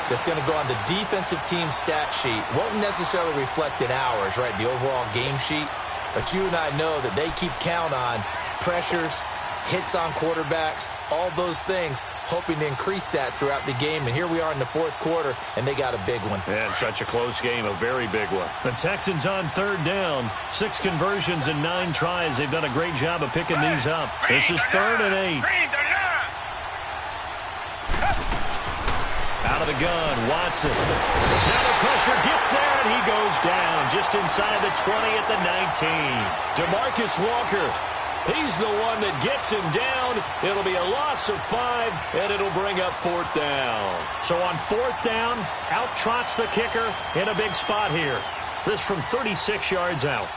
that's going to go on the defensive team stat sheet. Won't necessarily reflect in ours, right, the overall game sheet. But you and I know that they keep count on pressures, hits on quarterbacks, all those things, hoping to increase that throughout the game. And here we are in the 4th quarter, and they got a big one. And such a close game, a very big one. The Texans on 3rd down. 6 conversions and 9 tries. They've done a great job of picking these up. This is 3rd and 8. Out of the gun, Watson. Now the pressure gets there, and he goes down just inside the 20 at the 19. DeMarcus Walker. He's the one that gets him down. It'll be a loss of 5, and it'll bring up 4th down. So on 4th down, out trots the kicker in a big spot here. This from 36 yards out.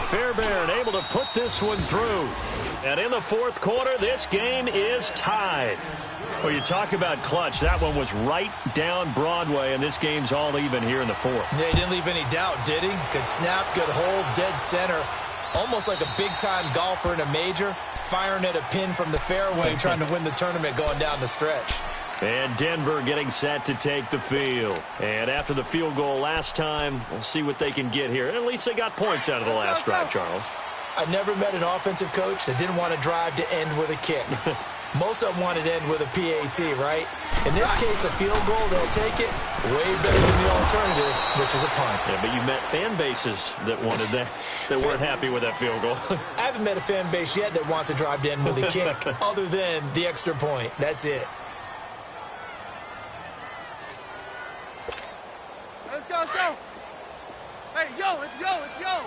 Fair Fairbairn able to put this one through. And in the fourth quarter, this game is tied. Well, you talk about clutch. That one was right down Broadway, and this game's all even here in the fourth. Yeah, he didn't leave any doubt, did he? Good snap, good hold, dead center. Almost like a big-time golfer in a major, firing at a pin from the fairway, trying to win the tournament going down the stretch. And Denver getting set to take the field. And after the field goal last time, we'll see what they can get here. At least they got points out of the last drive, Charles. I never met an offensive coach that didn't want to drive to end with a kick. Most of them wanted to end with a PAT, right? In this case, a field goal, they'll take it way better than the alternative, which is a punt. Yeah, but you met fan bases that wanted that, that weren't happy with that field goal. I haven't met a fan base yet that wants to drive to end with a kick, other than the extra point. That's it. Let's go, let's go. Hey, yo, let's go, let's go.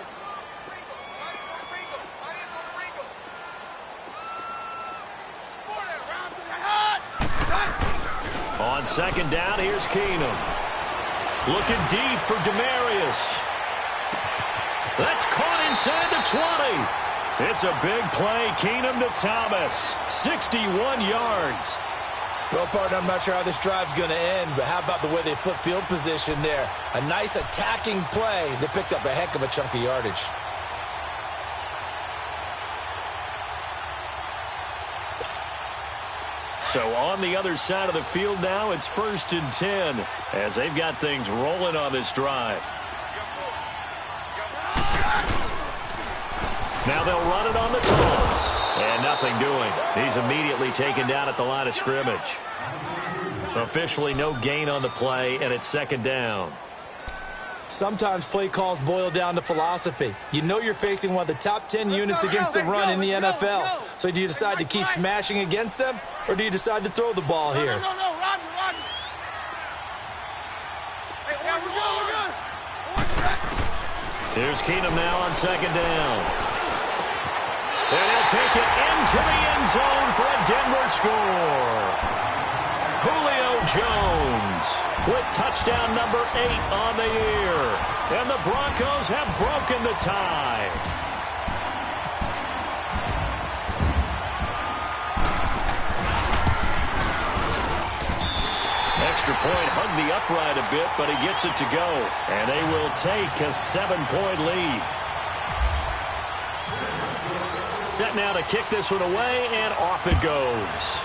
On second down, here's Keenum. Looking deep for Demarius. That's caught inside the 20. It's a big play. Keenum to Thomas. 61 yards. Well, partner, I'm not sure how this drive's going to end, but how about the way they flip field position there? A nice attacking play. They picked up a heck of a chunk of yardage. So on the other side of the field now, it's 1st and 10 as they've got things rolling on this drive. Now they'll run it on the toss. And nothing doing. He's immediately taken down at the line of scrimmage. Officially no gain on the play, and it's 2nd down. Sometimes play calls boil down to philosophy. You know you're facing one of the top 10 units against the run in the NFL. So do you decide to keep smashing against them, or do you decide to throw the ball here? No, Rodney. Hey, we're good. Here's Keenum now on 2nd down. And he'll take it into the end zone for a Denver score. Julio Jones with touchdown number 8 on the year. And the Broncos have broken the tie. Extra point hugged the upright a bit, but he gets it to go. And they will take a 7-point lead. Set now to kick this one away, and off it goes.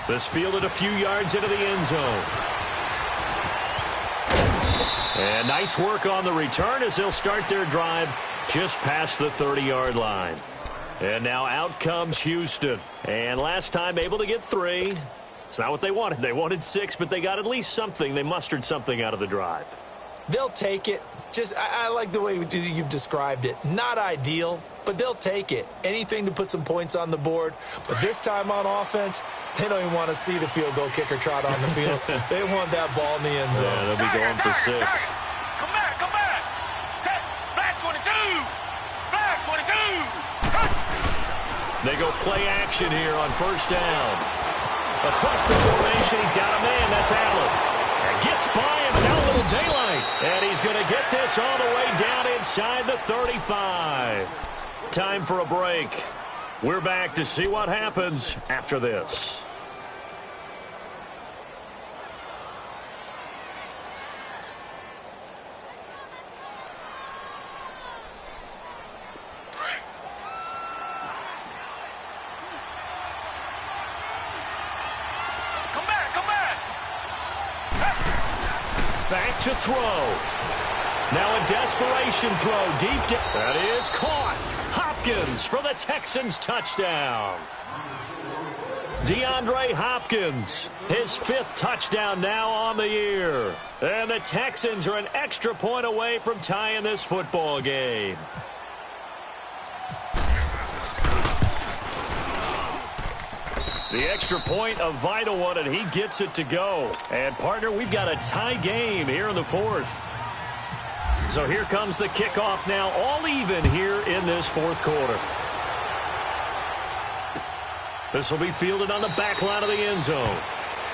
This fielded a few yards into the end zone. And nice work on the return as they'll start their drive just past the 30-yard line. And now out comes Houston. And last time able to get 3. It's not what they wanted. They wanted 6, but they got at least something. They mustered something out of the drive. They'll take it. I like the way you've described it. Not ideal, but they'll take it. Anything to put some points on the board. But this time on offense, they don't even want to see the field goal kicker trot on the field. They want that ball in the end zone. Yeah, they'll be going for 6. Come back. Black 22. Black 22. They go play action here on 1st down. Across the formation, he's got a man. That's Allen. And gets by him, and now a little daylight. And he's going to get this all the way down inside the 35. Time for a break. We're back to see what happens after this. Back to throw. Now a desperation throw deep down. That is caught. Hopkins for the Texans touchdown. DeAndre Hopkins, his 5th touchdown now on the year. And the Texans are an extra point away from tying this football game. The extra point, a vital one, and he gets it to go. And, partner, we've got a tie game here in the 4th. So here comes the kickoff now, all even here in this 4th quarter. This will be fielded on the back line of the end zone.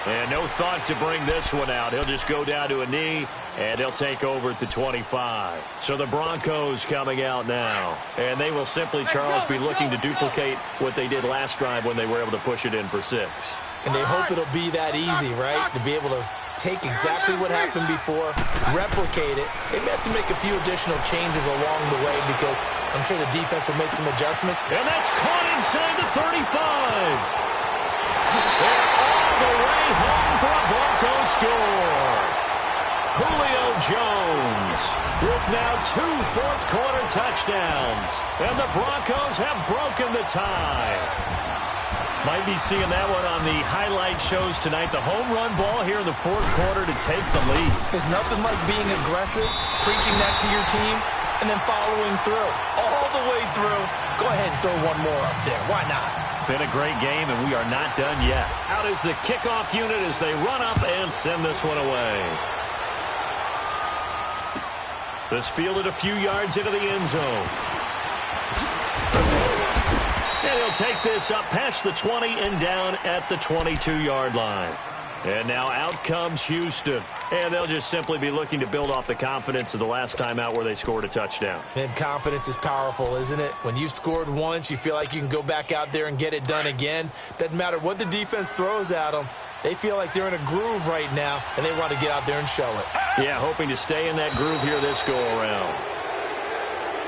And no thought to bring this one out. He'll just go down to a knee And they'll take over at the 25. So the Broncos coming out now. And they will simply, Charles, be looking to duplicate what they did last drive when they were able to push it in for 6. And they hope it'll be that easy, right? To be able to take exactly what happened before, replicate it. They may have to make a few additional changes along the way because I'm sure the defense will make some adjustment. And that's caught inside the 35. They're all the way home for a Broncos score. Julio Jones with now 2 fourth-quarter touchdowns. And the Broncos have broken the tie. Might be seeing that one on the highlight shows tonight. The home run ball here in the fourth quarter to take the lead. There's nothing like being aggressive, preaching that to your team, and then following through. All the way through. Go ahead and throw one more up there. Why not? Been a great game, and we are not done yet. Out is the kickoff unit as they run up and send this one away. This fielded a few yards into the end zone. And he'll take this up past the 20 and down at the 22-yard line. And now out comes Houston. And they'll just simply be looking to build off the confidence of the last time out where they scored a touchdown. And confidence is powerful, isn't it? When you've scored once, you feel like you can go back out there and get it done again. Doesn't matter what the defense throws at them. They feel like they're in a groove right now, and they want to get out there and show it. Yeah, hoping to stay in that groove here this go-around.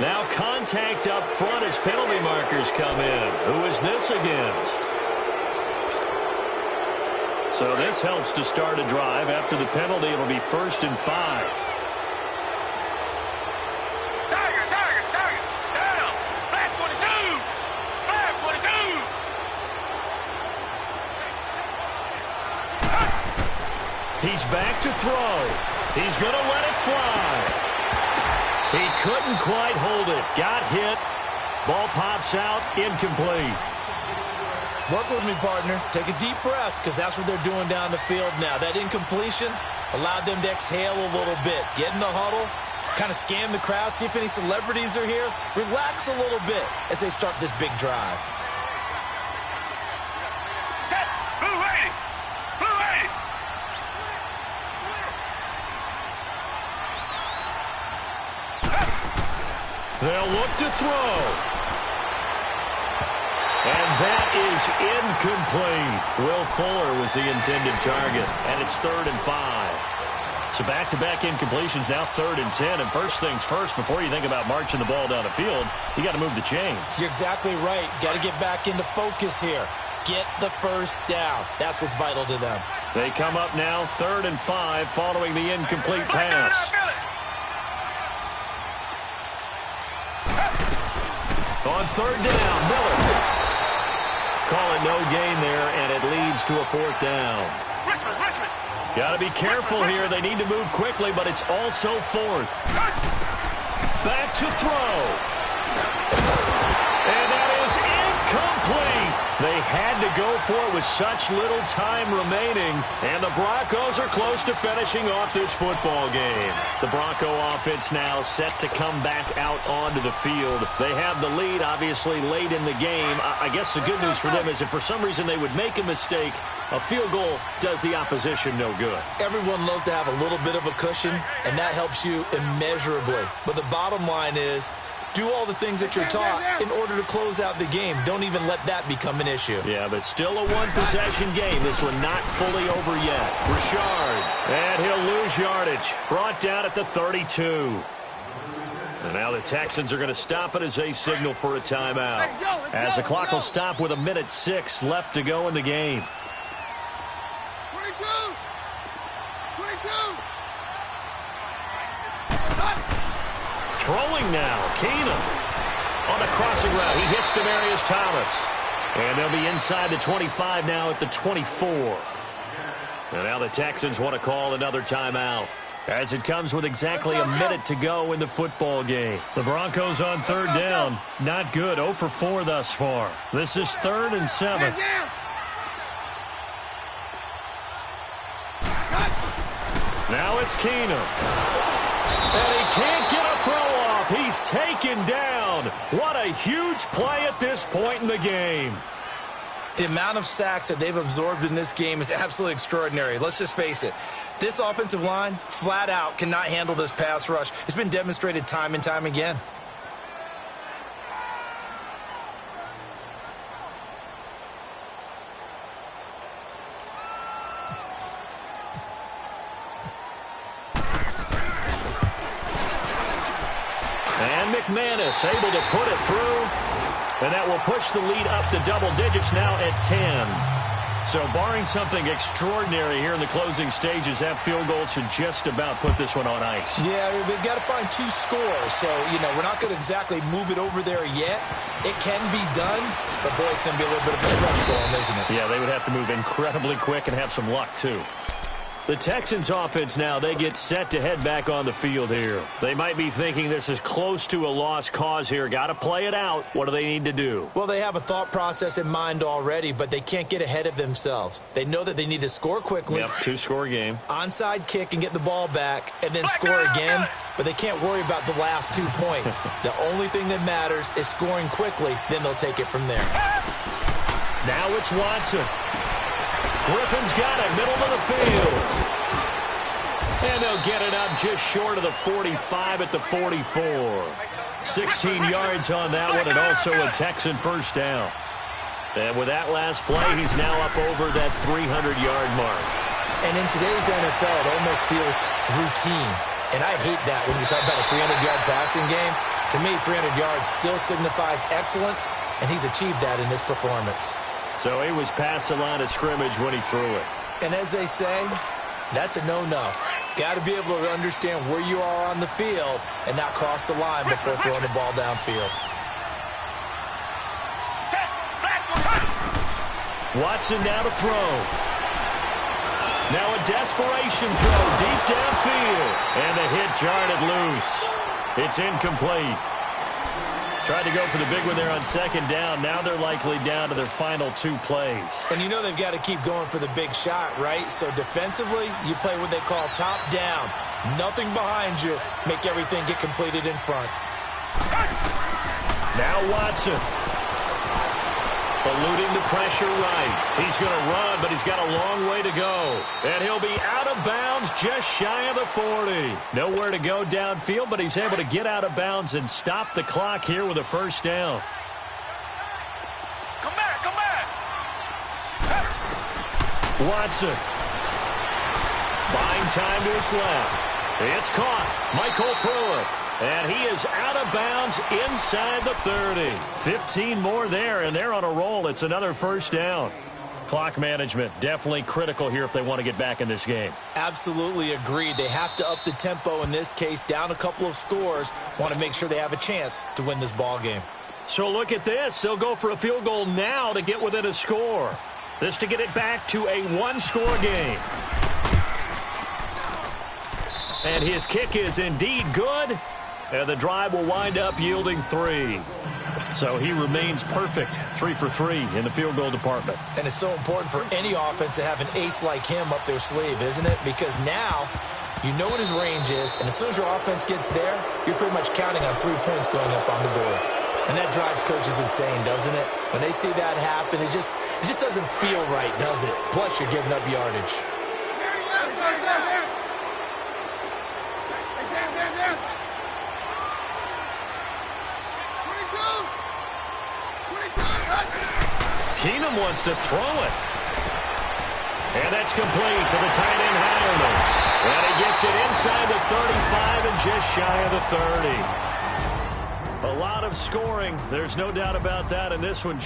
Now contact up front as penalty markers come in. Who is this against? So this helps to start a drive. After the penalty, it'll be 1st and 5. Target, down, flat 42, flat 42. He's back to throw. He's going to let it fly. He couldn't quite hold it. Got hit. Ball pops out. Incomplete. Work with me, partner. Take a deep breath because that's what they're doing down the field now. That incompletion allowed them to exhale a little bit. Get in the huddle, kind of scan the crowd, see if any celebrities are here. Relax a little bit as they start this big drive. They'll look to throw. And that is incomplete. Will Fuller was the intended target. And it's 3rd and 5. So back-to-back incompletions, now 3rd and 10. And first things first, before you think about marching the ball down the field, you got to move the chains. You're exactly right. Got to get back into focus here. Get the first down. That's what's vital to them. They come up now 3rd and 5 following the incomplete pass. On 3rd down, Miller. Call it no gain there, and it leads to a 4th down. Richmond. Got to be careful here. They need to move quickly, but it's also 4th. Back to throw. And that is incomplete. They had to go for it with such little time remaining, and the Broncos are close to finishing off this football game. The Bronco offense now set to come back out onto the field. They have the lead, obviously, late in the game. I guess the good news for them is if for some reason they would make a mistake, a field goal does the opposition no good. Everyone loves to have a little bit of a cushion, and that helps you immeasurably. But the bottom line is, do all the things that you're taught in order to close out the game. Don't even let that become an issue. Yeah, but still a one-possession game. This one not fully over yet. Richard, and he'll lose yardage. Brought down at the 32. And now the Texans are going to stop it as they signal for a timeout. As the clock will stop with 1:06 left to go in the game. 22. Throwing now, Keenum. On the crossing route, he hits Demaryius Thomas. And they'll be inside the 25 now at the 24. And now the Texans want to call another timeout, as it comes with exactly a minute to go in the football game. The Broncos on 3rd down. Not good. 0 for 4 thus far. This is 3rd and 7. Now it's Keenum. And he can't get a throw off. He's taken down. What a huge play at this point in the game. The amount of sacks that they've absorbed in this game is absolutely extraordinary. Let's just face it. This offensive line, flat out, cannot handle this pass rush. It's been demonstrated time and time again. And McManus able to put it through. And that will push the lead up to double digits now at 10. So barring something extraordinary here in the closing stages, that field goal should just about put this one on ice. Yeah, they've got to find 2 scores. So, we're not going to exactly move it over there yet. It can be done, but, boy, it's going to be a little bit of a stretch for them, isn't it? Yeah, they would have to move incredibly quick and have some luck, too. The Texans offense now, they get set to head back on the field here. They might be thinking this is close to a lost cause here. Got to play it out. What do they need to do? Well, they have a thought process in mind already, but they can't get ahead of themselves. They know that they need to score quickly. Yep, 2-score game. Onside kick and get the ball back and then score again, but they can't worry about the last 2 points. The only thing that matters is scoring quickly, then they'll take it from there. Now it's Watson. Griffin's got it, middle of the field. And they'll get it up just short of the 45 at the 44. 16 yards on that one, and also a Texan first down. And with that last play, he's now up over that 300-yard mark. And in today's NFL, it almost feels routine. And I hate that when you talk about a 300-yard passing game. To me, 300 yards still signifies excellence, and he's achieved that in this performance. So he was past the line of scrimmage when he threw it. And as they say, that's a no-no. Got to be able to understand where you are on the field and not cross the line before throwing the ball downfield. Watson now to throw. Now a desperation throw deep downfield. And the hit jarred it loose. It's incomplete. Tried to go for the big one there on second down. Now they're likely down to their final 2 plays. And they've got to keep going for the big shot, right? So defensively, you play what they call top down. Nothing behind you. Make everything get completed in front. Now Watson. Eluding the pressure right. He's going to run, but he's got a long way to go. And he'll be out of bounds just shy of the 40. Nowhere to go downfield, but he's able to get out of bounds and stop the clock here with a first down. Come back, come back. Watson. Buying time to his left. It's caught. Michael Pruitt. And he is out of bounds inside the 30. 15 more there, and they're on a roll. It's another first down. Clock management definitely critical here if they want to get back in this game. Absolutely agreed. They have to up the tempo in this case, down a couple of scores. Want to make sure they have a chance to win this ball game. So look at this. They'll go for a field goal now to get within a score. This to get it back to a 1-score game. And his kick is indeed good. And the drive will wind up yielding 3. So he remains perfect, 3 for 3 in the field goal department. And it's so important for any offense to have an ace like him up their sleeve, isn't it? Because now you know what his range is, and as soon as your offense gets there, you're pretty much counting on 3 points going up on the board. And that drives coaches insane, doesn't it? When they see that happen, it just doesn't feel right, does it? Plus, you're giving up yardage. Keenum wants to throw it. And that's complete to the tight end, Howland. And he gets it inside the 35 and just shy of the 30. A lot of scoring. There's no doubt about that in this one.